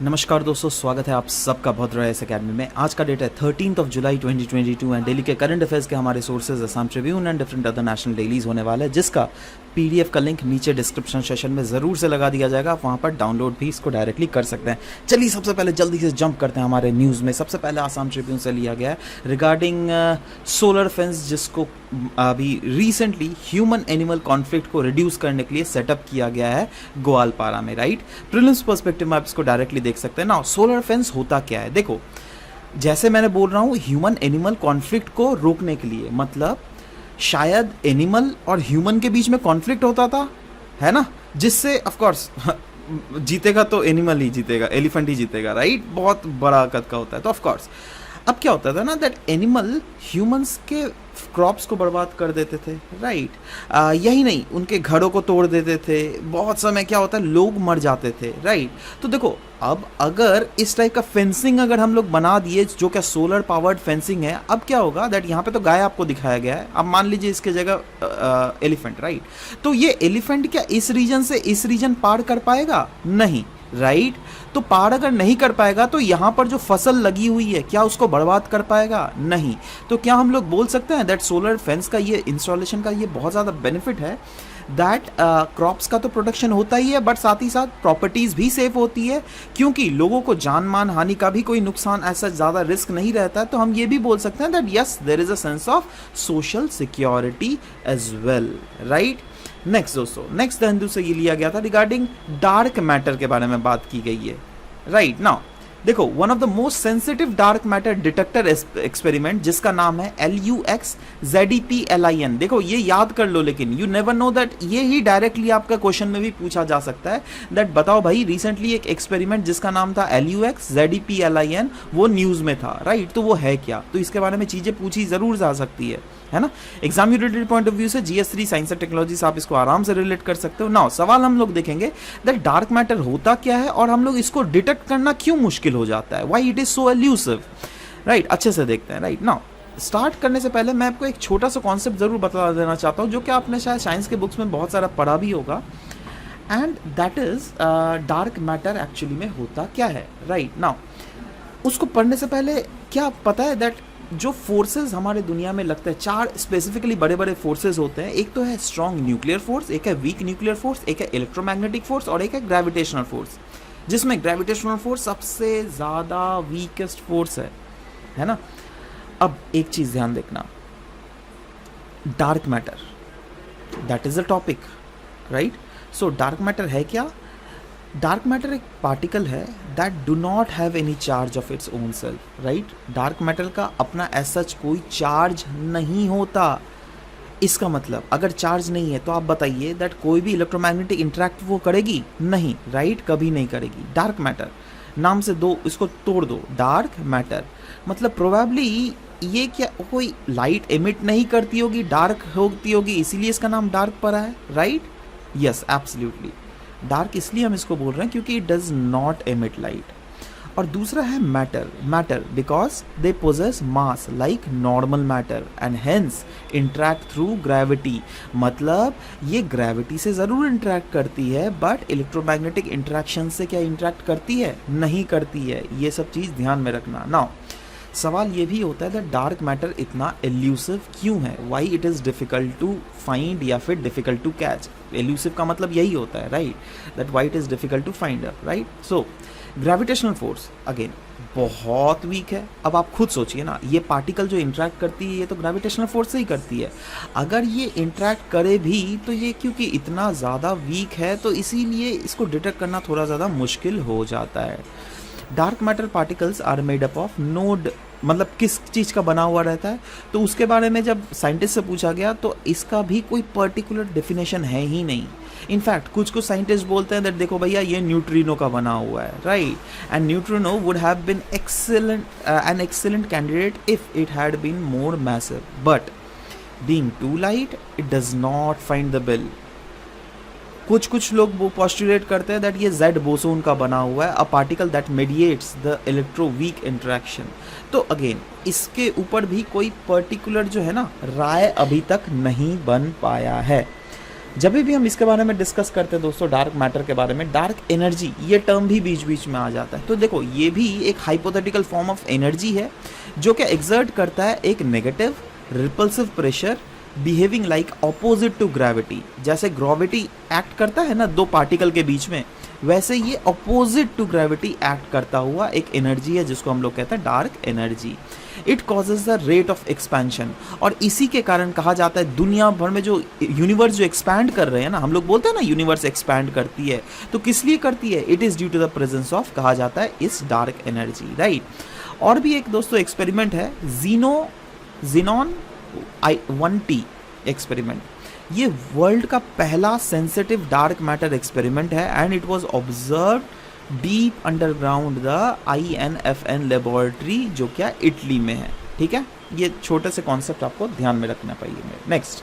नमस्कार दोस्तों, स्वागत है आप सबका भद्रा एस अकेडमी में। आज का डेट है 13 जुलाई 2022 एंड डेली के करंट अफेयर्स के हमारे sources Assam Tribune and different other national dailies होने वाले हैं, जिसका पीडीएफ का लिंक नीचे डिस्क्रिप्शन सेशन में ज़रूर से लगा दिया जाएगा। आप वहाँ पर डाउनलोड भी इसको डायरेक्टली कर सकते हैं। चलिए सबसे पहले जल्दी से जंप करते हैं हमारे न्यूज़ में। सबसे पहले आसाम ट्रिब्यून से लिया गया है रिगार्डिंग सोलर फेंस, जिसको अभी रिसेंटली ह्यूमन एनिमल कॉन्फ्लिक्ट को रिड्यूस करने के लिए सेटअप किया गया है ग्वालपारा में, राइट। प्रीलिम्स पर्सपेक्टिव में आप इसको डायरेक्टली देख सकते हैं ना। सोलर फेंस होता क्या है, देखो जैसे मैंने बोल रहा हूँ ह्यूमन एनिमल कॉन्फ्लिक्ट को रोकने के लिए, मतलब शायद एनिमल और ह्यूमन के बीच में कॉन्फ्लिक्ट होता था, है ना, जिससे ऑफ कोर्स जीतेगा तो एनिमल ही जीतेगा, एलिफेंट ही जीतेगा, राइट। बहुत बड़ा कद का होता है तो ऑफ कोर्स अब क्या होता था ना, दैट एनिमल ह्यूमंस के क्रॉप्स को बर्बाद कर देते थे, राइट। यही नहीं, उनके घरों को तोड़ देते थे। बहुत समय क्या होता है, लोग मर जाते थे, राइट। तो देखो अब अगर इस टाइप का फेंसिंग अगर हम लोग बना दिए, जो क्या सोलर पावर्ड फेंसिंग है, अब क्या होगा दैट यहाँ पे तो गाय आपको दिखाया गया है, अब मान लीजिए इसके जगह एलिफेंट, राइट। तो ये एलिफेंट क्या इस रीजन से इस रीजन पार कर पाएगा? नहीं, राइट। तो पार अगर नहीं कर पाएगा तो यहाँ पर जो फसल लगी हुई है क्या उसको बर्बाद कर पाएगा? नहीं। तो क्या हम लोग बोल सकते हैं दैट सोलर फेंस का ये इंस्टॉलेशन का ये बहुत ज़्यादा बेनिफिट है, दैट क्रॉप्स का तो प्रोटेक्शन होता ही है, बट साथ ही साथ प्रॉपर्टीज़ भी सेफ होती है, क्योंकि लोगों को जान मान हानि का भी कोई नुकसान ऐसा ज़्यादा रिस्क नहीं रहता है। तो हम ये भी बोल सकते हैं that yes there is a sense of social security as well, right. Next दोस्तों, नेक्स्ट द हिंदू से ये लिया गया था रिगार्डिंग डार्क मैटर के बारे में बात की गई है, राइट। नाउ देखो one of the most sensitive dark matter detector experiment, जिसका नाम है LUX-ZEPLIN। देखो ये याद कर लो, लेकिन यू नेवर नो दैट ये ही डायरेक्टली आपका क्वेश्चन में भी पूछा जा सकता है दैट बताओ भाई रिसेंटली एक एक्सपेरिमेंट जिसका नाम था LUX-ZEPLIN वो न्यूज़ में था, राइट। तो वो है क्या, तो इसके बारे में चीज़ें पूछी ज़रूर जा सकती है ना। Exam related point of view से GS3 साइंस एंड टेक्नोलॉजी से आप इसको आराम से रिलेट कर सकते हो। नाउ सवाल हम लोग देखेंगे दैट डार्क मैटर होता क्या है और हम लोग इसको डिटेक्ट करना क्यों मुश्किल हो जाता है, why it is so elusive, right. अच्छे से देखते हैं, राइट। नाउ स्टार्ट करने से पहले मैं आपको एक छोटा सा कॉन्सेप्ट जरूर बता देना चाहता हूँ, जो कि आपने शायद साइंस के बुक्स में बहुत सारा पढ़ा भी होगा, and that is dark matter actually में होता क्या है, राइट। नाउ उसको पढ़ने से पहले क्या पता है दैट जो फोर्सेस हमारे दुनिया में लगते हैं, चार स्पेसिफिकली बड़े बड़े फोर्सेस होते हैं। एक तो है स्ट्रॉन्ग न्यूक्लियर फोर्स, एक है वीक न्यूक्लियर फोर्स, एक है इलेक्ट्रोमैग्नेटिक फोर्स और एक है ग्रेविटेशनल फोर्स, जिसमें ग्रेविटेशनल फोर्स सबसे ज़्यादा वीकेस्ट फोर्स है ना। अब एक चीज़ ध्यान देखना, dark matter that is a topic, right. So dark matter है क्या? डार्क मैटर एक पार्टिकल है that do not have any charge of its own self, right. Dark matter का अपना एज सच कोई चार्ज नहीं होता। इसका मतलब अगर चार्ज नहीं है तो आप बताइए दैट कोई भी इलेक्ट्रोमैग्नेटिक इंटरेक्ट वो करेगी? नहीं, राइट, कभी नहीं करेगी। डार्क मैटर नाम से दो, इसको तोड़ दो, डार्क मैटर मतलब प्रोबेबली ये क्या कोई लाइट एमिट नहीं करती होगी, डार्क होती होगी, इसीलिए इसका नाम डार्क पड़ा है, राइट। यस एब्सोल्युटली, डार्क इसलिए हम इसको बोल रहे हैं क्योंकि it does not emit light. और दूसरा है matter, matter because they possess mass like normal matter and hence interact through gravity, मतलब ये ग्रेविटी से ज़रूर इंटरैक्ट करती है, बट इलेक्ट्रोमैग्नेटिक इंटरेक्शन से क्या इंटरैक्ट करती है? नहीं करती है। ये सब चीज़ ध्यान में रखना। नाउ सवाल ये भी होता है दैट डार्क मैटर इतना एल्यूसिव क्यों है, why it is difficult to find या फिर डिफ़िकल्ट टू कैच। एल्यूसिव का मतलब यही होता है, right, that why it is difficult to find up, right. So gravitational force again बहुत वीक है। अब आप खुद सोचिए ना, ये पार्टिकल जो इंटरैक्ट करती है ये तो ग्रेविटेशनल फोर्स से ही करती है। अगर ये इंटरैक्ट करे भी तो ये क्योंकि इतना ज़्यादा वीक है तो इसीलिए इसको डिटेक्ट करना थोड़ा ज़्यादा मुश्किल हो जाता है। Dark matter particles are made up of node, मतलब किस चीज़ का बना हुआ रहता है, तो उसके बारे में जब साइंटिस्ट से पूछा गया तो इसका भी कोई पर्टिकुलर डेफिनेशन है ही नहीं। इनफैक्ट कुछ साइंटिस्ट बोलते हैं दैट देखो भैया ये न्यूट्रिनो का बना हुआ है, right, and neutrino would have been an excellent candidate if it had been more massive, but being too light it does not find the bill. कुछ लोग वो पोस्टुलेट करते हैं दैट ये जेड बोसोन का बना हुआ है, a particle that mediates the electro weak interaction. तो अगेन इसके ऊपर भी कोई पर्टिकुलर जो है ना राय अभी तक नहीं बन पाया है। जब भी हम इसके बारे में डिस्कस करते हैं दोस्तों, डार्क मैटर के बारे में, डार्क एनर्जी ये टर्म भी बीच बीच में आ जाता है। तो देखो ये भी एक हाइपोथेटिकल फॉर्म ऑफ एनर्जी है जो क्या एग्जर्ट करता है एक negative repulsive pressure behaving like opposite to gravity. जैसे ग्रेविटी एक्ट करता है ना दो पार्टिकल के बीच में, वैसे ये ऑपोजिट टू ग्रेविटी एक्ट करता हुआ एक एनर्जी है जिसको हम लोग कहते हैं dark energy. It causes the rate of expansion, और इसी के कारण कहा जाता है दुनिया भर में जो यूनिवर्स जो एक्सपैंड कर रहे हैं ना, हम लोग बोलते हैं ना यूनिवर्स एक्सपैंड करती है, तो किस लिए करती है? It is due to the presence of, कहा जाता है, इस डार्क एनर्जी, राइट। और भी एक दोस्तों एक्सपेरिमेंट है जीनॉन I1T एक्सपेरिमेंट। ये वर्ल्ड का पहला सेंसिटिव डार्क मैटर एक्सपेरिमेंट है and it was observe deep underground the INFN laboratory जो क्या इटली में है, ठीक है। ये छोटे से कॉन्सेप्ट आपको ध्यान में रखना पाइए। नेक्स्ट,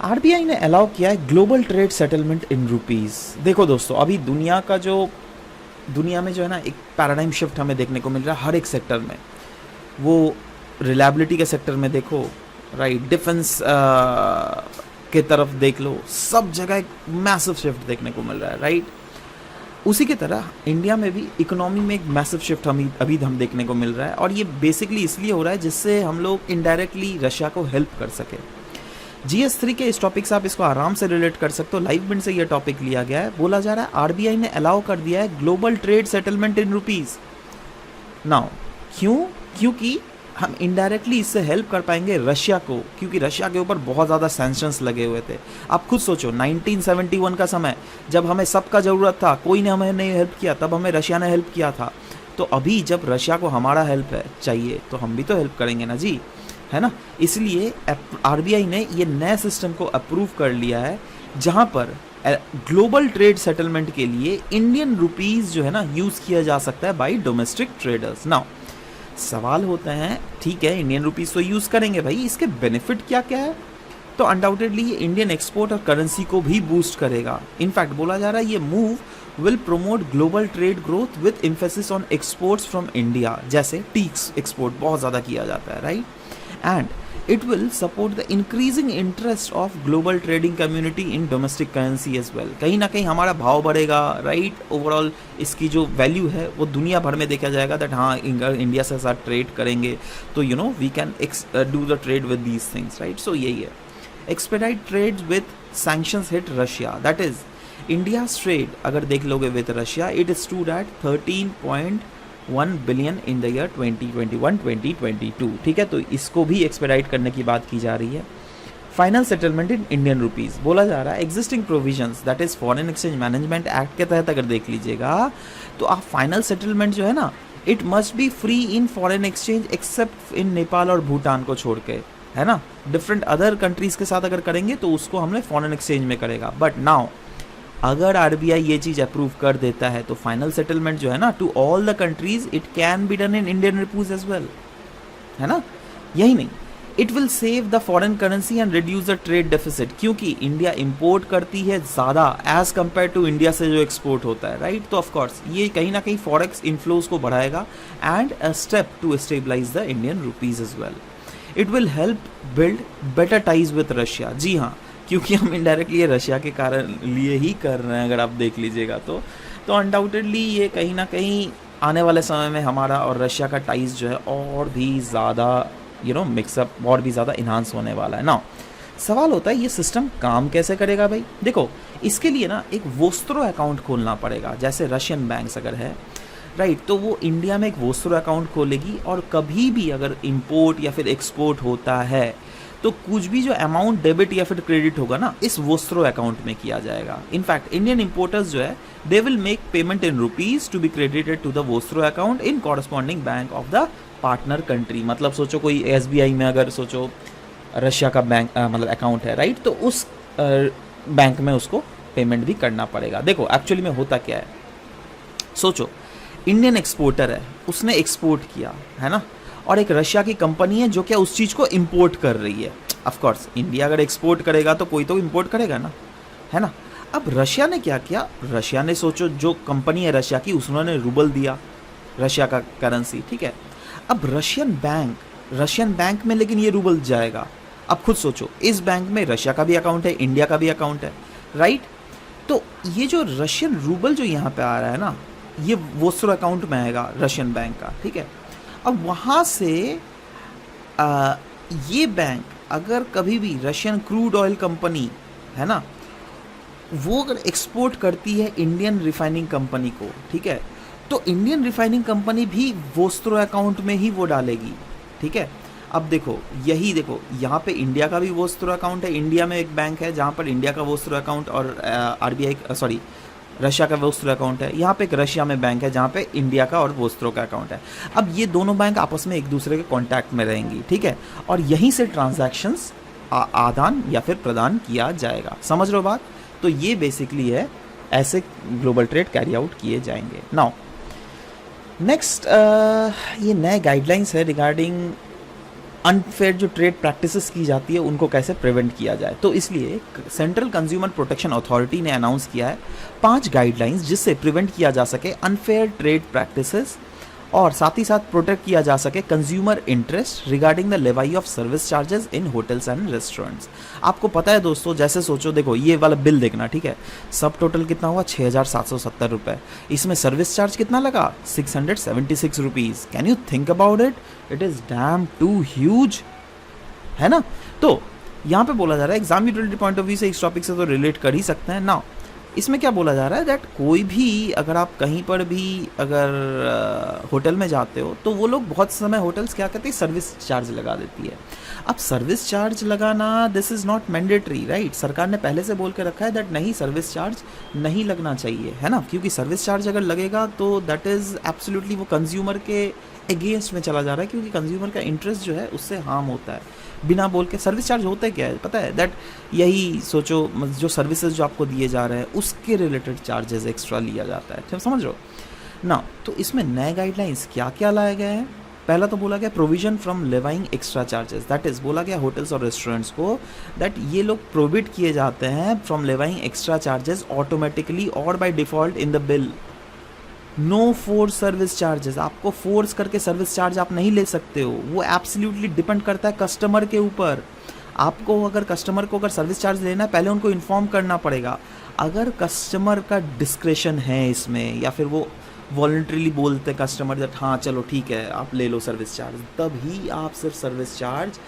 RBI ने अलाउ किया है global trade settlement in rupees. देखो दोस्तों, अभी दुनिया में जो है ना एक पैराडाइम शिफ्ट हमें देखने को मिल रहा है हर एक सेक्टर में। वो रिलायबिलिटी के सेक्टर में देखो, राइट, डिफेंस के तरफ देख लो, सब जगह एक मैसिव शिफ्ट देखने को मिल रहा है, राइट। उसी की तरह इंडिया में भी इकोनॉमी में एक मैसिव शिफ्ट अभी हम देखने को मिल रहा है, और ये बेसिकली इसलिए हो रहा है जिससे हम लोग इनडायरेक्टली रशिया को हेल्प कर सके। GS3 के इस टॉपिक से आप इसको आराम से रिलेट कर सकते हो। लाइव बिंड से ये टॉपिक लिया गया है। बोला जा रहा है RBI ने अलाउ कर दिया है global trade settlement in rupees. Now क्योंकि हम इनडायरेक्टली इससे हेल्प कर पाएंगे रशिया को, क्योंकि रशिया के ऊपर बहुत ज़्यादा सैंक्शंस लगे हुए थे। आप खुद सोचो 1971 का समय, जब हमें सबका ज़रूरत था, कोई ने हमें नहीं हेल्प किया, तब हमें रशिया ने हेल्प किया था। तो अभी जब रशिया को हमारा हेल्प चाहिए तो हम भी तो हेल्प करेंगे ना जी, है ना। इसलिए RBI ने ये नए सिस्टम को अप्रूव कर लिया है जहाँ पर ग्लोबल ट्रेड सेटलमेंट के लिए इंडियन रुपीज़ जो है ना यूज़ किया जा सकता है बाई डोमेस्टिक ट्रेडर्स। नाउ सवाल होता है, ठीक है इंडियन रुपीज़ तो यूज़ करेंगे भाई, इसके बेनिफिट क्या क्या है? तो अनडाउटेडली ये इंडियन एक्सपोर्ट और करेंसी को भी बूस्ट करेगा। इनफैक्ट बोला जा रहा है ये move will promote global trade growth with emphasis on exports from India. जैसे टी एक्सपोर्ट बहुत ज़्यादा किया जाता है, right, and it will support the increasing interest of global trading community in domestic currency as well। कहीं ना कहीं हमारा भाव बढ़ेगा, राइट। ओवरऑल इसकी जो वैल्यू है वो दुनिया भर में देखा जाएगा दैट हाँ इंडिया से साथ ट्रेड करेंगे तो we can do the trade with these things, right. So यही है, expedite trade with sanctions hit Russia, that is India's trade अगर देख लोगे with Russia it is to that 13.1 billion in the year 2021-2022, ठीक है। तो इसको भी एक्सपेडाइट करने की बात की जा रही है। Final settlement in Indian rupees बोला जा रहा है existing provisions that is foreign exchange management act के तहत अगर देख लीजिएगा तो आप फाइनल सेटलमेंट जो है ना it must be free in foreign exchange accept इन नेपाल और भूटान को छोड़ के, है ना। डिफरेंट अदर कंट्रीज के साथ अगर करेंगे तो उसको हमने फॉरेन एक्सचेंज में करेगा। बट नाउ अगर RBI ये चीज़ अप्रूव कर देता है तो फाइनल सेटलमेंट जो है ना to all the countries it can be done in Indian rupees as well, है ना। यही नहीं, it will save the foreign currency and reduce the trade deficit, क्योंकि इंडिया इंपोर्ट करती है ज़्यादा एज कंपेयर टू इंडिया से जो एक्सपोर्ट होता है, राइट। तो ऑफकोर्स ये कहीं ना कहीं फॉरेक्स इनफ्लोज को बढ़ाएगा and a step to stabilise the Indian rupees as well. It will help build better ties with Russia, जी हाँ, क्योंकि हम इनडायरेक्टली ये रशिया के कारण लिए ही कर रहे हैं अगर आप देख लीजिएगा तो अनडाउटेडली ये कहीं ना कहीं आने वाले समय में हमारा और रशिया का टाइज जो है और भी ज़्यादा मिक्सअप और भी ज़्यादा इन्हांस होने वाला है ना। सवाल होता है ये सिस्टम काम कैसे करेगा भाई। देखो इसके लिए ना एक वोस्त्रो अकाउंट खोलना पड़ेगा, जैसे रशियन बैंक्स अगर है, राइट, तो वो इंडिया में एक वोस्त्रो अकाउंट खोलेगी और कभी भी अगर इंपोर्ट या फिर एक्सपोर्ट होता है तो कुछ भी जो अमाउंट डेबिट या फिर क्रेडिट होगा ना इस वोस्त्रो अकाउंट में किया जाएगा। इनफैक्ट इंडियन इंपोर्टर्स जो है they will make payment in rupees to be credited to the vostro account in corresponding bank of the partner country. मतलब सोचो कोई SBI में अगर सोचो रशिया का बैंक मतलब अकाउंट है, राइट, तो उस बैंक में उसको पेमेंट भी करना पड़ेगा। देखो एक्चुअली में होता क्या है, सोचो इंडियन एक्सपोर्टर है, उसने एक्सपोर्ट किया है ना, और एक रशिया की कंपनी है जो क्या उस चीज़ को इंपोर्ट कर रही है। ऑफ कोर्स इंडिया अगर एक्सपोर्ट करेगा तो कोई तो इंपोर्ट करेगा ना, है ना। अब रशिया ने क्या किया, रशिया ने सोचो जो कंपनी है रशिया की उसने रूबल दिया, रशिया का करेंसी, ठीक है। अब रशियन बैंक में लेकिन ये रूबल जाएगा, अब खुद सोचो, इस बैंक में रशिया का भी अकाउंट है, इंडिया का भी अकाउंट है, राइट। तो ये जो रशियन रूबल जो यहाँ पे आ रहा है ना, ये वोस्ट्रो अकाउंट में आएगा रशियन बैंक का, ठीक है। अब वहाँ से ये बैंक अगर कभी भी रशियन क्रूड ऑयल कंपनी है ना, वो अगर एक्सपोर्ट करती है इंडियन रिफाइनिंग कंपनी को, ठीक है, तो इंडियन रिफाइनिंग कंपनी भी वोस्ट्रो अकाउंट में ही वो डालेगी, ठीक है। अब देखो, यही देखो, यहाँ पे इंडिया का भी वोस्ट्रो अकाउंट है, इंडिया में एक बैंक है जहाँ पर इंडिया का वोस्ट्रो अकाउंट और आरबीआई सॉरी रशिया का वोस्ट्रो अकाउंट है, यहाँ पे एक रशिया में बैंक है जहाँ पे इंडिया का और वोस्ट्रो का अकाउंट है। अब ये दोनों बैंक आपस में एक दूसरे के कांटेक्ट में रहेंगी, ठीक है, और यहीं से ट्रांजैक्शंस आदान या फिर प्रदान किया जाएगा। समझ लो बात। तो ये बेसिकली है, ऐसे ग्लोबल ट्रेड कैरी आउट किए जाएंगे। नाउ नेक्स्ट, ये नए गाइडलाइंस है रिगार्डिंग अनफेयर जो ट्रेड प्रैक्टिसेस की जाती है उनको कैसे प्रिवेंट किया जाए। तो इसलिए सेंट्रल कंज्यूमर प्रोटेक्शन अथॉरिटी ने अनाउंस किया है 5 गाइडलाइंस जिससे प्रिवेंट किया जा सके अनफेयर ट्रेड प्रैक्टिसेस और साथ ही साथ प्रोटेक्ट किया जा सके consumer interest regarding the लेवाई of service charges in hotels and restaurants. आपको पता है दोस्तों, जैसे सोचो, देखो ये वाला बिल देखना, ठीक है, सब टोटल कितना हुआ 6,770 रुपये, इसमें सर्विस चार्ज कितना लगा 676 rupees. Can you think about it, it is damn too huge, है ना। तो यहाँ पे बोला जा रहा है, exam utility point of view से इस टॉपिक से तो रिलेट कर ही सकते हैं ना। इसमें क्या बोला जा रहा है दैट कोई भी अगर आप कहीं पर भी अगर होटल में जाते हो तो वो लोग बहुत समय होटल्स क्या करते हैं, सर्विस चार्ज लगा देती है। अब सर्विस चार्ज लगाना this is not mandatory, right. सरकार ने पहले से बोल के रखा है दैट नहीं, सर्विस चार्ज नहीं लगना चाहिए, है ना, क्योंकि सर्विस चार्ज अगर लगेगा तो दैट इज़ एब्सोल्युटली वो कंज्यूमर के अगेंस्ट में चला जा रहा है, क्योंकि कंज्यूमर का इंटरेस्ट जो है उससे हार्म होता है। बिना बोल के सर्विस चार्ज होता है क्या है पता है, दैट यही सोचो, जो सर्विसेज जो आपको दिए जा रहे हैं उसके रिलेटेड चार्जेस एक्स्ट्रा लिया जाता है, ठीक समझ रहे हो ना। तो इसमें नए गाइडलाइंस क्या क्या लाए गए हैं। पहला तो बोला गया provision from levying extra charges, that is बोला गया होटल्स और रेस्टोरेंट्स को दैट ये लोग प्रोहिबिट किए जाते हैं from levying extra charges automatically और by default in the bill. No force service charges, आपको फोर्स करके सर्विस चार्ज आप नहीं ले सकते हो, वो एब्सोल्युटली डिपेंड करता है कस्टमर के ऊपर। आपको अगर कस्टमर को अगर सर्विस चार्ज लेना है पहले उनको इन्फॉर्म करना पड़ेगा। अगर कस्टमर का डिस्क्रेशन है इसमें या फिर वो वॉलंटरीली बोलते हैं कस्टमर दैट हाँ चलो ठीक है आप ले लो सर्विस चार्ज, तभी आप सिर्फ सर्विस चार्ज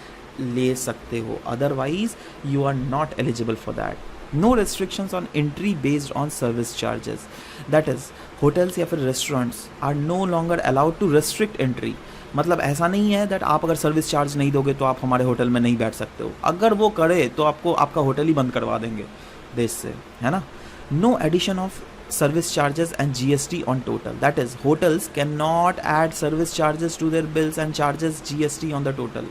ले सकते हो, otherwise you are not eligible for that. No restrictions on entry based on service charges, that is hotels या फिर restaurants are no longer allowed to restrict entry। मतलब ऐसा नहीं है दैट आप अगर सर्विस चार्ज नहीं दोगे तो आप हमारे होटल में नहीं बैठ सकते हो, अगर वो करे तो आपको आपका होटल ही बंद करवा देंगे देश से, है ना। No addition of service charges and GST on total, that is hotels cannot add service charges to their bills and charges GST on the total।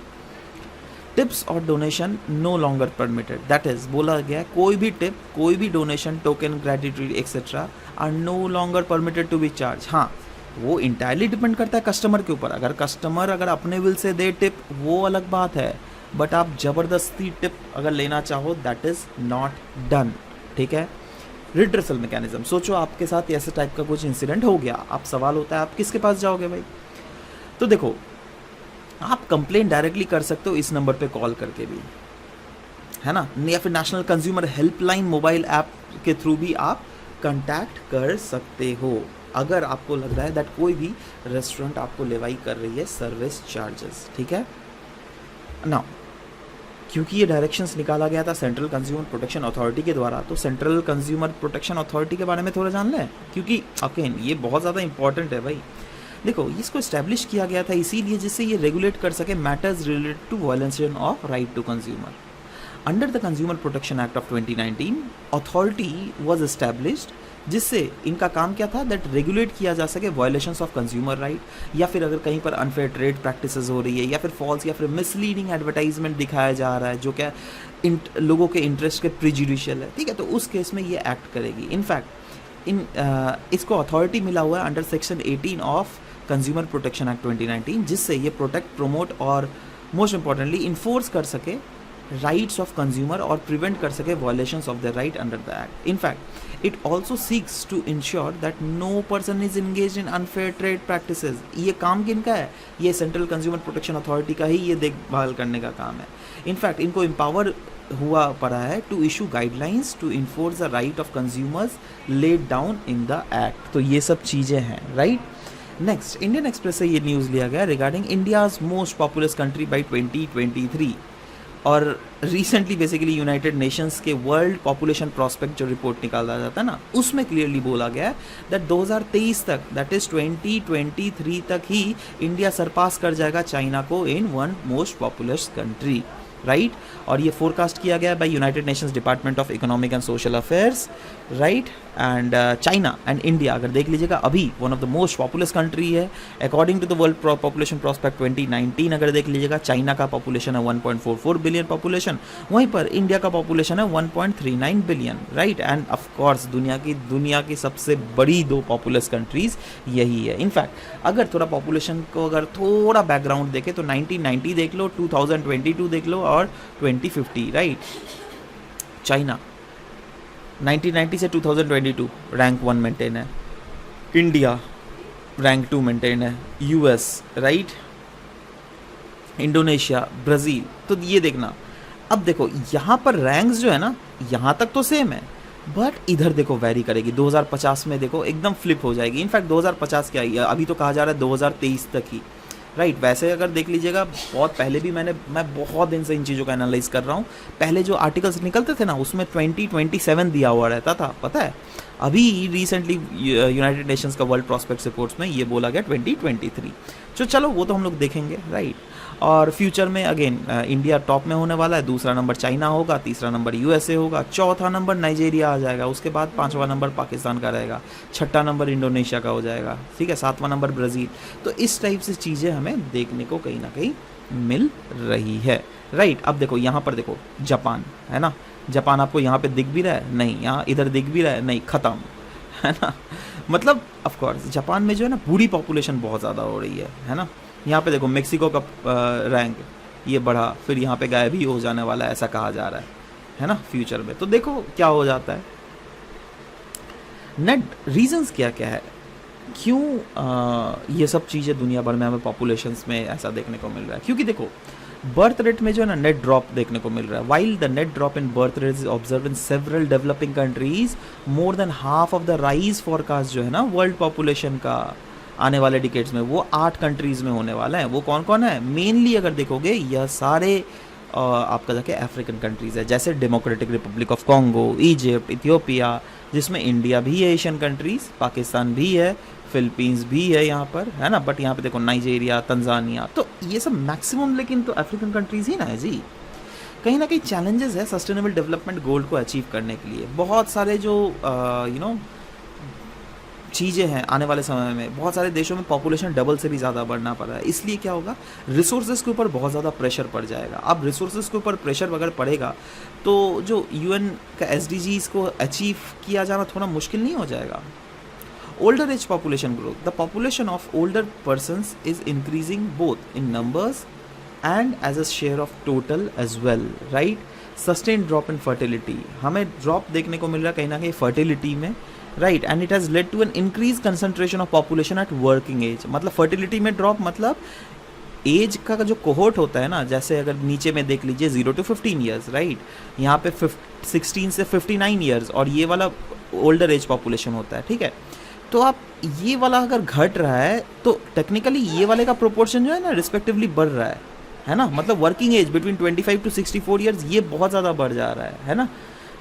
Tips और donation no longer permitted, that is बोला गया कोई भी tip, कोई भी donation, token, gratitude etcetera are no longer permitted to be charge. हाँ, वो entirely depend करता है कस्टमर के ऊपर। अगर कस्टमर अगर अपने विल से दे टिप वो अलग बात है, बट आप ज़बरदस्ती टिप अगर लेना चाहो दैट इज़ नॉट डन, ठीक है। रिड्रेसल मैकेनिज्म, सोचो आपके साथ ऐसे टाइप का कुछ इंसिडेंट हो गया, आप सवाल होता है आप किसके पास जाओगे भाई। तो देखो आप कंप्लेन डायरेक्टली कर सकते हो इस नंबर पे कॉल करके भी, है ना, या फिर national consumer helpline mobile app के थ्रू भी आप कांटेक्ट कर सकते हो अगर आपको लग रहा है दैट कोई भी रेस्टोरेंट आपको लेवाई कर रही है सर्विस चार्जेस, ठीक है ना। क्योंकि ये डायरेक्शंस निकाला गया था सेंट्रल कंज्यूमर प्रोटेक्शन अथॉरिटी के द्वारा, तो सेंट्रल कंज्यूमर प्रोटेक्शन अथॉरिटी के बारे में थोड़ा जान लें, क्योंकि अगेन ये बहुत ज़्यादा इंपॉर्टेंट है भाई। देखो इसको इस्टेब्लिश किया गया था इसीलिए जिससे ये रेगुलेट कर सके matters related to violation of right to consumer. Under the consumer protection act of 2019 authority was established, जिससे इनका काम क्या था दैट रेगुलेट किया जा सके वायलेशंस ऑफ कंज्यूमर राइट, या फिर अगर कहीं पर अनफेयर ट्रेड प्रैक्टिसेस हो रही है या फिर फॉल्स या फिर मिसलीडिंग एडवर्टाइजमेंट दिखाया जा रहा है जो क्या लोगों के इंटरेस्ट के प्रिजुडिशियल है, ठीक है, तो उस केस में ये एक्ट करेगी। इनफैक्ट इसको अथॉरिटी मिला हुआ है under section 18 of consumer protection act 2019, जिससे ये प्रोटेक्ट, प्रमोट और मोस्ट इंपॉर्टेंटली इन्फोर्स कर सके राइट्स ऑफ कंज्यूमर और प्रिवेंट कर सके violations of the right under the act. In fact it also seeks to ensure that no person is engage in unfair trade practices. ये काम किनका है? ये सेंट्रल कंज्यूमर प्रोटेक्शन अथॉरिटी का ही ये देखभाल करने का काम है. इनफैक्ट इनको एम्पावर हुआ पड़ा है to issue guidelines to enforce the right of consumers laid down in the act. तो ये सब चीज़ें हैं, राइट. नेक्स्ट, इंडियन एक्सप्रेस से ये न्यूज़ लिया गया regarding India's most populous country by 2023. और रिसेंटली बेसिकली यूनाइटेड नेशंस के वर्ल्ड पॉपुलेशन प्रॉस्पेक्ट जो रिपोर्ट निकाला जाता है ना, उसमें क्लियरली बोला गया है दैट 2023 तक, दैट इज 2023 तक ही इंडिया सरपास कर जाएगा चाइना को in one most populous country, right. और ये फोरकास्ट किया गया by United Nations department of economic and social affairs, right. And China and India अगर देख लीजिएगा अभी one of the most populous country है according to the world population prospect 2019. अगर देख लीजिएगा चाइना का पॉपुलेशन है 1.44 बिलियन पॉपुलेशन, वहीं पर इंडिया का पॉपुलेशन है 1.39 billion, right. End of course दुनिया की सबसे बड़ी दो पॉपुलस कंट्रीज यही है. इनफैक्ट अगर थोड़ा पॉपुलेशन को अगर थोड़ा बैकग्राउंड देखे तो 1990 देख लो, 2022 देख लो और 2050, राइट. चाइना 1990 से 2022 रैंक 1 मेंटेन है, इंडिया रैंक 2 मेंटेन है, यूएस, राइट, इंडोनेशिया, ब्राज़ील. तो ये देखना, अब देखो यहाँ पर रैंक्स जो है ना यहाँ तक तो सेम है, बट इधर देखो वेरी करेगी. 2050 में देखो एकदम फ्लिप हो जाएगी. इनफैक्ट 2050 क्या है, अभी तो कहा जा रहा है 2023 तक ही, राइट. वैसे अगर देख लीजिएगा बहुत पहले भी मैं बहुत दिन से इन चीज़ों का एनालाइज कर रहा हूँ. पहले जो आर्टिकल्स निकलते थे ना उसमें 2027 दिया हुआ रहता था, पता है. अभी रिसेंटली यूनाइटेड नेशंस का वर्ल्ड प्रॉस्पेक्ट रिपोर्ट्स में ये बोला गया 2023. तो चलो वो तो हम लोग देखेंगे, राइट. और फ्यूचर में अगेन इंडिया टॉप में होने वाला है, दूसरा नंबर चाइना होगा, तीसरा नंबर यूएसए होगा, चौथा नंबर नाइजीरिया आ जाएगा, उसके बाद पांचवा नंबर पाकिस्तान का रहेगा, छठा नंबर इंडोनेशिया का हो जाएगा, ठीक है, सातवां नंबर ब्राज़ील. तो इस टाइप से चीज़ें हमें देखने को कहीं ना कहीं मिल रही है, राइट. अब देखो यहाँ पर देखो जापान है ना, जापान आपको यहाँ पे दिख भी रहा है? नहीं. यहाँ इधर दिख भी रहा है? नहीं. ख़त्म, है ना. मतलब ऑफ कोर्स जापान में जो है ना बूढ़ी पॉपुलेशन बहुत ज़्यादा हो रही है ना. यहाँ पे देखो मेक्सिको का रैंक ये बढ़ा, फिर यहाँ पे गायब ही हो जाने वाला है ऐसा कहा जा रहा है ना फ्यूचर में. तो देखो क्या हो जाता है. नेट रीजंस क्या क्या है, क्यों ये सब चीज़ें दुनिया भर में हमें पॉपुलेशंस में ऐसा देखने को मिल रहा है. क्योंकि देखो बर्थ रेट में जो है ना नेट ड्रॉप देखने को मिल रहा है. While the net drop in birth rate is observe in several developing countries, more than half of the rise forecast जो है ना वर्ल्ड पॉपुलेशन का आने वाले डिकेड्स में वो 8 कंट्रीज़ में होने वाला है. वो कौन कौन है? मेनली अगर देखोगे यह सारे आपका जाके अफ्रीकन कंट्रीज़ है, जैसे democratic Republic of Congo, Egypt, Ethiopia, जिसमें इंडिया भी है, एशियन कंट्रीज़, पाकिस्तान भी है, फिलीपींस भी है यहाँ पर, है ना. बट यहाँ पे देखो नाइजीरिया, तंजानिया, तो ये सब मैक्सिमम लेकिन तो अफ्रीकन कंट्रीज़ ही ना है जी. कहीं ना कहीं चैलेंजेस है सस्टेनेबल डेवलपमेंट गोल को अचीव करने के लिए. बहुत सारे जो चीज़ें हैं आने वाले समय में, बहुत सारे देशों में पॉपुलेशन डबल से भी ज़्यादा बढ़ना पड़ रहा है. इसलिए क्या होगा, रिसोर्सेज के ऊपर बहुत ज़्यादा प्रेशर पड़ जाएगा. अब रिसोर्सेज के ऊपर प्रेशर अगर पड़ेगा तो जो यूएन का एसडीजीज को अचीव किया जाना थोड़ा मुश्किल नहीं हो जाएगा. Older age population growth, the population of older persons is increasing both in numbers and as a share of total as well, right. Sustain drop in fertility, हमें ड्रॉप देखने को मिल रहा है कहीं ना कहीं फर्टिलिटी में, right. And it has led to an increase concentration of population at working age. मतलब फर्टिलिटी में ड्रॉप, मतलब एज का जो कोहोर्ट होता है ना, जैसे अगर नीचे में देख लीजिए 0 to 15 ईयर्स, राइट. यहाँ पे 16 से 59 ईयर्स, और ये वाला ओल्डर एज पॉपुलेशन होता है, ठीक है. तो आप ये वाला अगर घट रहा है तो टेक्निकली ये वाले का प्रोपोर्शन जो है ना रिस्पेक्टिवली बढ़ रहा है ना. मतलब working age between 25 to 64 years ये बहुत ज़्यादा बढ़ जा रहा है ना.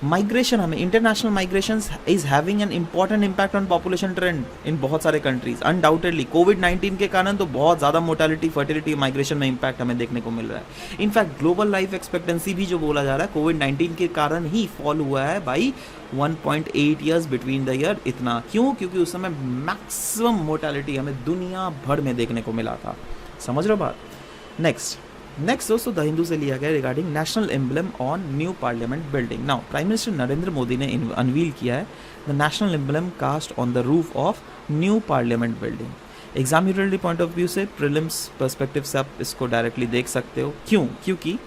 माइग्रेशन, हमें international migration is having an important impact on population trend in बहुत सारे कंट्रीज. अनडाउटेडली कोविड-19 के कारण तो बहुत ज़्यादा मोर्टेलिटी, फर्टिलिटी, माइग्रेशन में इम्पैक्ट हमें देखने को मिल रहा है. इनफैक्ट ग्लोबल लाइफ एक्सपेक्टेंसी भी जो बोला जा रहा है कोविड-19 के कारण ही फॉल हुआ है by 1.8 years between the year. इतना क्यों? क्योंकि उस समय मैक्सिमम मोर्टेलिटी हमें दुनिया भर में देखने को मिला था. समझ रहे हो बात. नेक्स्ट दोस्तों द हिंदू से लिया गया regarding national emblem on new parliament building. Now prime minister Narendra Modi ने अनवील किया है the national emblem cast on the roof of new parliament building. Examinatory point of view से, प्रीलिम्स पर्सपेक्टिव से आप इसको डायरेक्टली देख सकते हो. क्यों? क्योंकि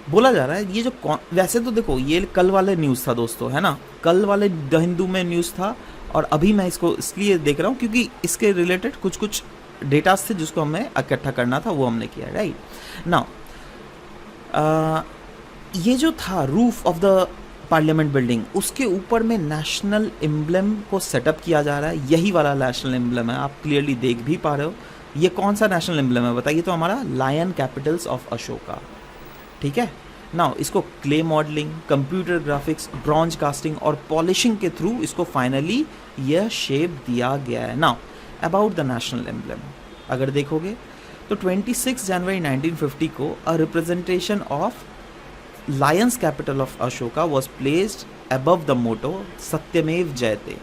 बोला जा रहा है ये जो वैसे तो देखो ये कल वाले न्यूज़ था दोस्तों, है ना, कल वाले द हिंदू में न्यूज़ था, और अभी मैं इसको इसलिए देख रहा हूँ क्योंकि इसके रिलेटेड कुछ कुछ डेटास थे जिसको हमें इकट्ठा करना था, वो हमने किया, राइट नाउ। ये जो था roof of the parliament building, उसके ऊपर में नेशनल एम्ब्लेम को सेटअप किया जा रहा है। यही वाला नेशनल एम्ब्लेम है, आप क्लियरली देख भी पा रहे हो। ये कौन सा नेशनल एम्ब्लेम है बताइए? तो हमारा लायन कैपिटल्स ऑफ अशोका, ठीक है। नाउ इसको clay modelling, computer graphics, bronze casting और पॉलिशिंग के थ्रू इसको फाइनली यह शेप दिया गया है। Now about the national emblem अगर देखोगे तो 26 जनवरी 1950 को a representation of lions capital of Ashoka was placed above the motto Satyameva Jayate,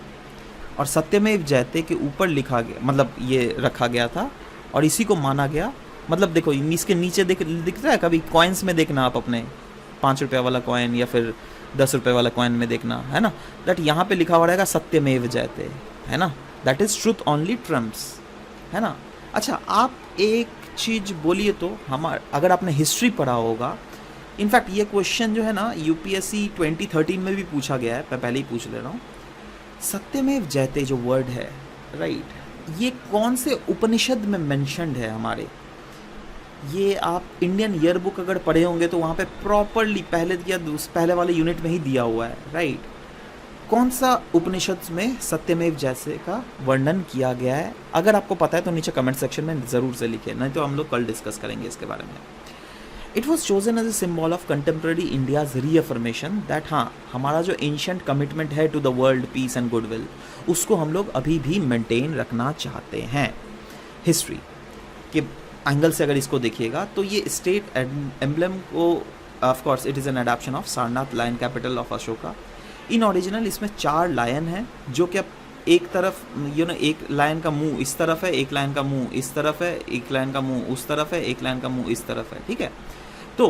और सत्यमेव जयते के ऊपर लिखा गया, मतलब ये रखा गया था और इसी को माना गया। मतलब देखो इसके नीचे दिख रहा है, कभी कॉइन्स में देखना आप अपने 5 रुपये वाला कॉइन या फिर 10 रुपये वाला कॉइन में देखना, है ना, दैट यहाँ पे लिखा हुआ रहेगा सत्यमेव जयते, है ना, that is truth only Trump's, है ना। अच्छा आप एक चीज़ बोलिए तो, हमारा अगर आपने हिस्ट्री पढ़ा होगा, इनफैक्ट ये क्वेश्चन जो है ना यूपीएससी 2013 में भी पूछा गया है, मैं पहले ही पूछ ले रहा हूँ। सत्यमेव जयते जो वर्ड है, राइट, ये कौन से उपनिषद में मेंशन्ड है हमारे? ये आप इंडियन ईयर बुक अगर पढ़े होंगे तो वहाँ पे प्रॉपरली पहले वाले यूनिट में ही दिया हुआ है, राइट। कौन सा उपनिषद में सत्यमेव जयते का वर्णन किया गया है? अगर आपको पता है तो नीचे कमेंट सेक्शन में ज़रूर से लिखिए, नहीं तो हम लोग कल डिस्कस करेंगे इसके बारे में। It was chosen as a symbol of contemporary India's reaffirmation that हाँ, हमारा जो एंशियंट कमिटमेंट है to the world peace and goodwill, उसको हम लोग अभी भी मेंटेन रखना चाहते हैं। हिस्ट्री के एंगल से अगर इसको देखिएगा तो ये स्टेट एम्ब्लेम को, of course it is an adaptation of Sarnath lion capital of Ashoka. In original इसमें 4 लायन हैं जो कि एक तरफ एक लायन का मुंह इस तरफ है, एक लायन का मुंह इस तरफ है, एक लायन का मुंह उस तरफ है, एक लायन का मुंह इस तरफ है, ठीक है। तो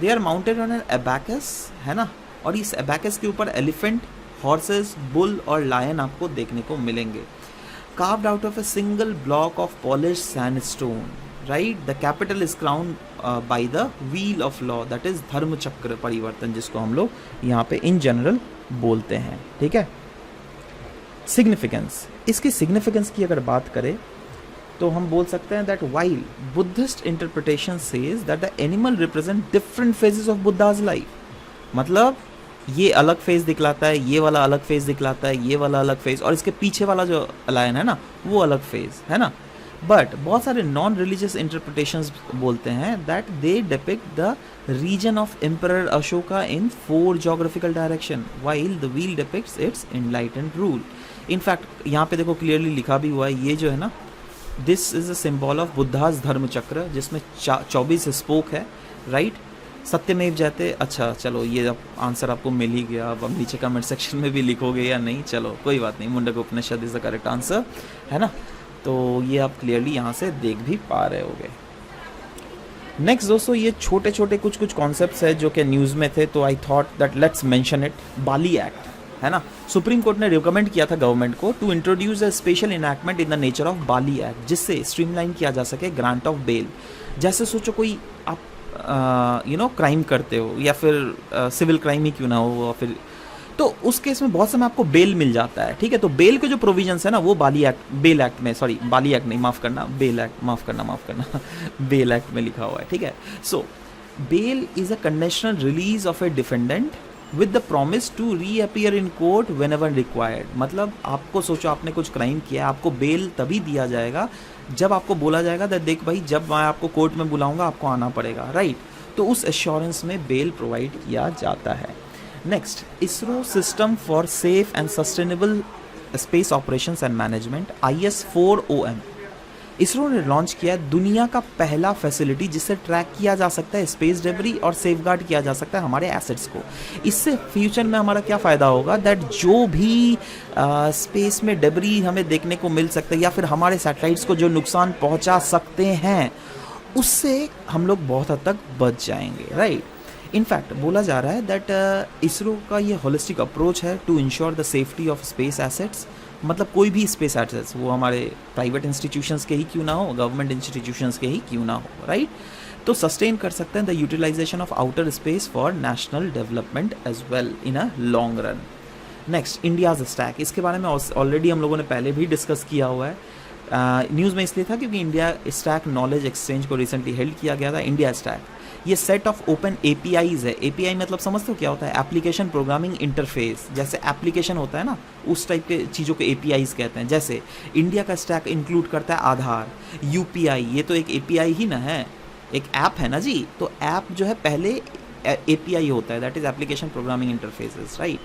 they are mounted on an abacus, है ना, और इस एबैकस के ऊपर एलिफेंट, हॉर्सेस, बुल और लायन आपको देखने को मिलेंगे। Carved out of a single block of polish sandstone, right. The capital is crown by the wheel of law, that is Dharma Chakra परिवर्तन, जिसको हम लोग यहाँ पे इन जनरल बोलते हैं, ठीक है। सिग्निफिकेंस, इसकी सिग्निफिकेंस की अगर बात करें तो हम बोल सकते हैं that while Buddhist interpretation says that the animal represent different phases of Buddha's life, मतलब ये अलग फेज दिखलाता है, ये वाला अलग फेज दिखलाता है, ये वाला अलग फेज, और इसके पीछे वाला जो लायन है ना वो अलग फेज है ना। बट बहुत सारे नॉन रिलीजियस इंटरप्रिटेशंस बोलते हैं that they depict the region of emperor Ashoka in 4 geographical direction while the wheel depicts its enlightened rule. In fact यहाँ पे देखो क्लियरली लिखा भी हुआ है, ये जो है ना, this is a symbol of Buddha's धर्म चक्र, जिसमें 24 स्पोक है, राइट। सत्यमेव जयते, अच्छा चलो ये अब आंसर आपको मिल ही गया, अब हम नीचे कमेंट सेक्शन में भी लिखोगे या नहीं, चलो कोई बात नहीं, मुंडक उपनिषद इज द करेक्ट आंसर, है ना। तो ये आप क्लियरली यहाँ से देख भी पा रहे होगे। नेक्स्ट दोस्तों, ये छोटे छोटे कुछ कॉन्सेप्ट्स है जो कि न्यूज़ में थे, तो I thought that let's mention it. Bali act, है ना, सुप्रीम कोर्ट ने रिकमेंड किया था गवर्नमेंट को to introduce a special enactment in the nature of बाली एक्ट, जिससे स्ट्रीमलाइन किया जा सके ग्रांट ऑफ बेल। जैसे सोचो कोई आप क्राइम करते हो या फिर सिविल क्राइम ही क्यों ना हो, और फिर तो उस केस में बहुत समय आपको बेल मिल जाता है, ठीक है। तो बेल के जो प्रोविजंस है ना वो बेल एक्ट में, सॉरी बाली एक्ट नहीं, माफ़ करना, बेल एक्ट, माफ़ करना बेल एक्ट में लिखा हुआ है, ठीक है। So bail is a conditional release of a defendant with the promise to reappear in court whenever required. मतलब आपको सोचो आपने कुछ क्राइम किया, आपको बेल तभी दिया जाएगा जब आपको बोला जाएगा दैट देख भाई जब मैं आपको कोर्ट में बुलाऊंगा आपको आना पड़ेगा, राइट। तो उस एश्योरेंस में बेल प्रोवाइड किया जाता है। Next, ISRO system for safe and sustainable space operations and management IS-4OM, ISRO ने लॉन्च किया दुनिया का पहला फैसिलिटी जिससे ट्रैक किया जा सकता है स्पेस डेब्री और सेफगार्ड किया जा सकता है हमारे एसेट्स को। इससे फ्यूचर में हमारा क्या फ़ायदा होगा दैट जो भी स्पेस में डेब्री हमें देखने को मिल सकता है या फिर हमारे सैटेलाइट्स को जो नुकसान पहुंचा सकते हैं उससे हम लोग बहुत हद तक बच जाएंगे, राइट। इनफैक्ट बोला जा रहा है दैट इसरो का ये होलिस्टिक अप्रोच है to ensure the safety of space assets, मतलब कोई भी स्पेस एसेट्स वो हमारे प्राइवेट इंस्टीट्यूशंस के ही क्यों ना हो, गवर्नमेंट इंस्टीट्यूशंस के ही क्यों ना हो, राइट। तो सस्टेन कर सकते हैं the utilization of outer space for national development as well in a long run. Next, India's stack, इसके बारे में ऑलरेडी हम लोगों ने पहले भी डिस्कस किया हुआ है। न्यूज़ में इसलिए था क्योंकि इंडिया स्टैक नॉलेज एक्सचेंज को रिसेंटली हेल्ड किया गया था। इंडिया स्टैक ये सेट ऑफ ओपन एपीआईज है। एपीआई मतलब समझते हो क्या होता है? Application programming interface. जैसे एप्लीकेशन होता है ना, उस टाइप के चीज़ों को एपीआईज कहते हैं। जैसे इंडिया का स्टैक इंक्लूड करता है आधार, यूपीआई, ये तो एक एपीआई ही ना है, एक ऐप है ना जी। तो ऐप जो है पहले एपीआई होता है, that is application programming interfaces, right.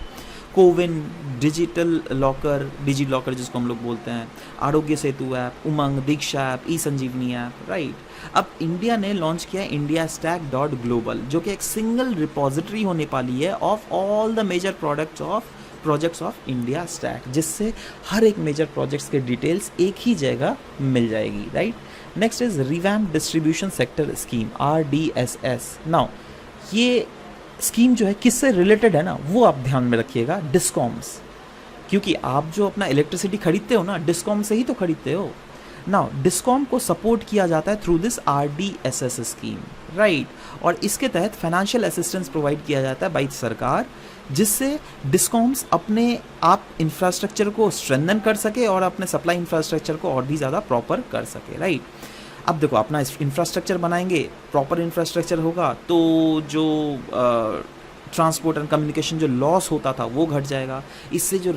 CoWIN, digital locker, DigiLocker जिसको हम लोग बोलते हैं, Aarogya Setu app, UMANG, DIKSHA app, e Sanjeevani app, right. अब इंडिया ने लॉन्च किया है इंडिया स्टैक डॉट ग्लोबल, जो कि एक सिंगल रिपोजिटरी होने वाली है of all the major projects of India stack, जिससे हर एक मेजर प्रोजेक्ट्स के डिटेल्स एक ही जगह मिल जाएगी, right. Next is revamp distribution sector scheme, RDSS। Now ये स्कीम जो है किससे रिलेटेड है ना, वो आप ध्यान में रखिएगा, डिस्कॉम्स, क्योंकि आप जो अपना इलेक्ट्रिसिटी खरीदते हो ना, डिस्कॉम से ही तो खरीदते हो। नाउ डिस्कॉम को सपोर्ट किया जाता है through this RDSS scheme, right. और इसके तहत फाइनेंशियल असिस्टेंस प्रोवाइड किया जाता है बाई सरकार, जिससे डिस्कॉम्स अपने आप इंफ्रास्ट्रक्चर को स्ट्रेंथन कर सके और अपने सप्लाई इंफ्रास्ट्रक्चर को और भी ज़्यादा प्रॉपर कर सके, राइट। अब देखो, अपना इंफ्रास्ट्रक्चर बनाएंगे, प्रॉपर इंफ्रास्ट्रक्चर होगा तो जो ट्रांसपोर्ट एंड कम्युनिकेशन जो लॉस होता था वो घट जाएगा। इससे जो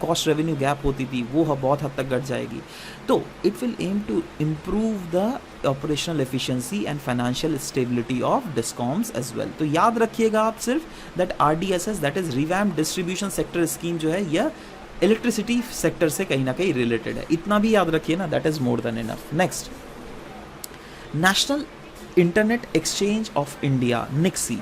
कॉस्ट रेवेन्यू गैप होती थी वो बहुत हद तक घट जाएगी। तो it will aim to improve the operational efficiency and financial stability of discoms as well. तो याद रखिएगा आप सिर्फ that RDSS, that is revamp distribution sector scheme, जो है यह इलेक्ट्रिसिटी सेक्टर से कहीं ना कहीं रिलेटेड है। इतना भी याद रखिए ना, that is more than enough. Next, national internet exchange of India, NIXI.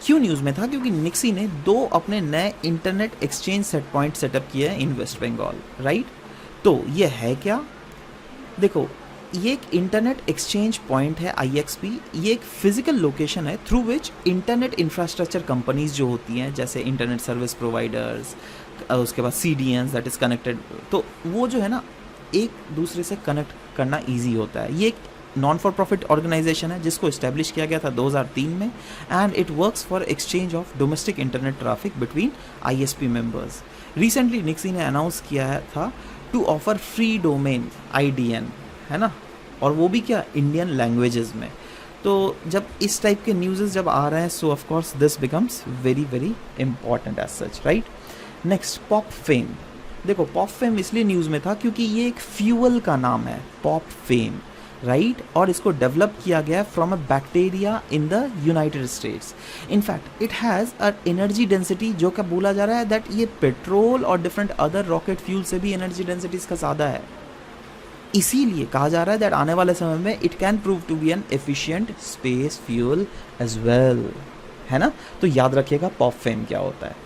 क्यों न्यूज़ में था? क्योंकि निक्सी ने 2 अपने नए internet exchange set point setup किए हैं इन वेस्ट बंगाल, राइट। तो ये है क्या? देखो, ये एक इंटरनेट एक्सचेंज पॉइंट है, IXP। ये एक फिजिकल लोकेशन है through which internet infrastructure companies जो होती हैं, जैसे इंटरनेट सर्विस प्रोवाइडर्स, उसके बाद CDNs दैट इज़ कनेक्टेड, तो वो जो है ना एक दूसरे से कनेक्ट करना ईजी होता है। ये एक नॉन फॉर प्रॉफिट ऑर्गेनाइजेशन है जिसको इस्टेब्लिश किया गया था 2003 में, and it works for exchange of domestic internet traffic between ISP members. Recently NIXI ने अनाउंस किया है था to offer free domain IDN, है ना, और वो भी क्या, इंडियन लैंग्वेजेस में। तो जब इस टाइप के न्यूज़ जब आ रहे हैं, so of course this becomes very very important as such, right. Next, pop fame. देखो, पॉप फेम इसलिए न्यूज़ में था क्योंकि ये एक फ्यूल का नाम है, पॉप फेम, राइट। और इसको डेवलप किया गया from a bacteria in the United states. In fact it has a energy density, जो क्या बोला जा रहा है दैट ये पेट्रोल और डिफरेंट अदर रॉकेट फ्यूल से भी एनर्जी डेंसिटी इसका ज़्यादा है। इसीलिए कहा जा रहा है दैट आने वाले समय में it can prove to be an efficient space fuel as well, है ना। तो याद रखिएगा पॉप फेम क्या होता है।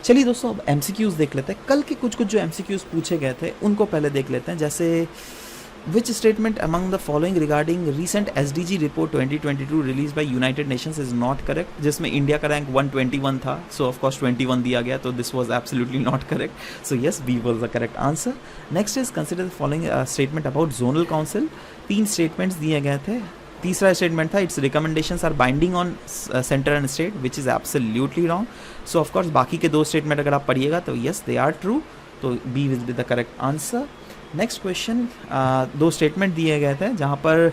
चलिए दोस्तों, अब MCQs देख लेते हैं। कल के कुछ जो MCQs पूछे गए थे उनको पहले देख लेते हैं। जैसे Which statement among the following regarding recent SDG report 2022 released by United Nations is not correct? जिसमें इंडिया का रैंक 121 था, so of course 21 दिया गया, तो this was absolutely not correct. So yes, B was the correct answer. Next is consider the following statement about zonal council. 3 statements दिए गए थे। तीसरा स्टेटमेंट था its recommendations are binding on centre and state, which is absolutely wrong. So of course बाकी के 2 statement अगर आप पढ़िएगा तो यस दे आर ट्रू, तो B will be the correct answer. Next question, 2 statement दिए गए थे जहाँ पर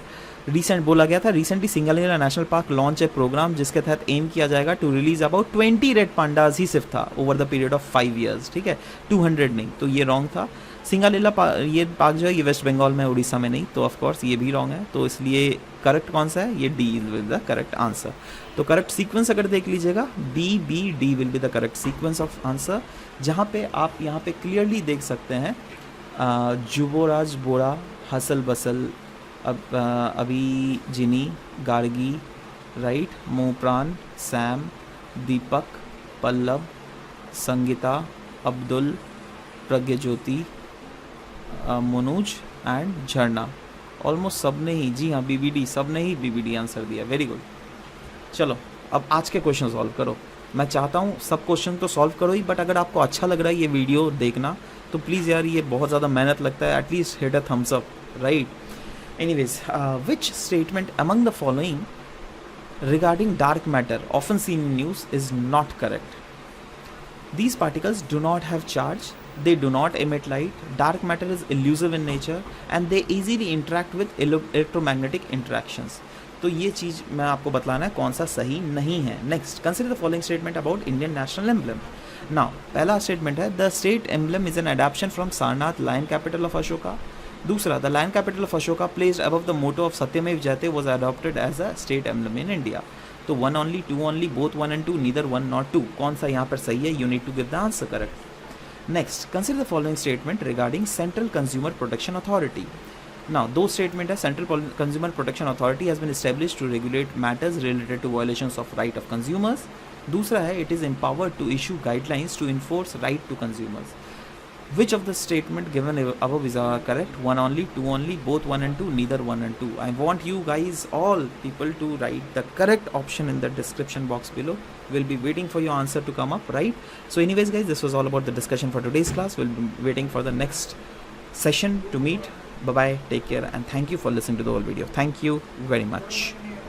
बोला गया था recently Singalila national park launch a programme जिसके तहत एम किया जाएगा to release about 20 red pandas ही सिर्फ था over the period of 5 years, ठीक है, 200 नहीं, तो ये रॉन्ग था। सिंगलिला ये पार्क जो है ये वेस्ट बंगाल में, उड़ीसा में नहीं, तो ऑफ कोर्स ये भी रॉन्ग है। तो इसलिए करेक्ट कौन सा है? ये D will the correct answer. तो करेक्ट सीक्वेंस अगर देख लीजिएगा, B will be the correct sequence of answer, जहाँ पे आप यहाँ पे क्लियरली देख सकते हैं जुबोराज बोरा, हसल बसल, अभी जिनी, गार्गी, राइट, मोप्रान, Sam, Deepak, Pallav, Sangeeta, Abdul, Pragyajyoti, Manoj and Jharna. Almost सब ने ही, जी हाँ, BBD, सब ने ही BBD आंसर दिया, वेरी गुड। चलो अब आज के क्वेश्चन सॉल्व करो। मैं चाहता हूँ सब क्वेश्चन तो सॉल्व करो ही, बट अगर आपको अच्छा लग रहा है ये वीडियो देखना तो प्लीज़ यार, ये बहुत ज़्यादा मेहनत लगता है, at least hit a thumbs up, right. Anyways, which statement among the following regarding dark matter often seen in news is not correct? These particles do not have charge, they do not emit light, dark matter is elusive in nature, and they easily interact with electromagnetic interactions. तो ये चीज़ मैं आपको बतलाना है कौन सा सही नहीं है. Next, consider the following statement about Indian national emblem. Now पहला स्टेटमेंट है the state emblem is an adaption from Sarnath, lion capital of Ashoka. दूसरा, the lion capital of Ashoka placed above the motto of Satyameva Jayate was adopted as a state emblem in India. तो one only, two only, both one and two, neither one not two, कौन सा यहाँ पर सही है? You need to give the answer correct. Next, consider the following statement regarding central consumer protection authority. Now, those statement है Central Consumer Protection Authority has been established to regulate matters related to violations of right of consumers. दूसरा है it is empowered to issue guidelines to enforce right to consumers. Which of the statement given above is correct? One only, two only, both one and two, neither one and two. I want you guys, all people, to write the correct option in the description box below. We'll be waiting for your answer to come up, right? So anyways guys, this was all about the discussion for today's class. We'll be waiting for the next session to meet. Bye bye, take care, and thank you for listening to the whole video. Thank you very much.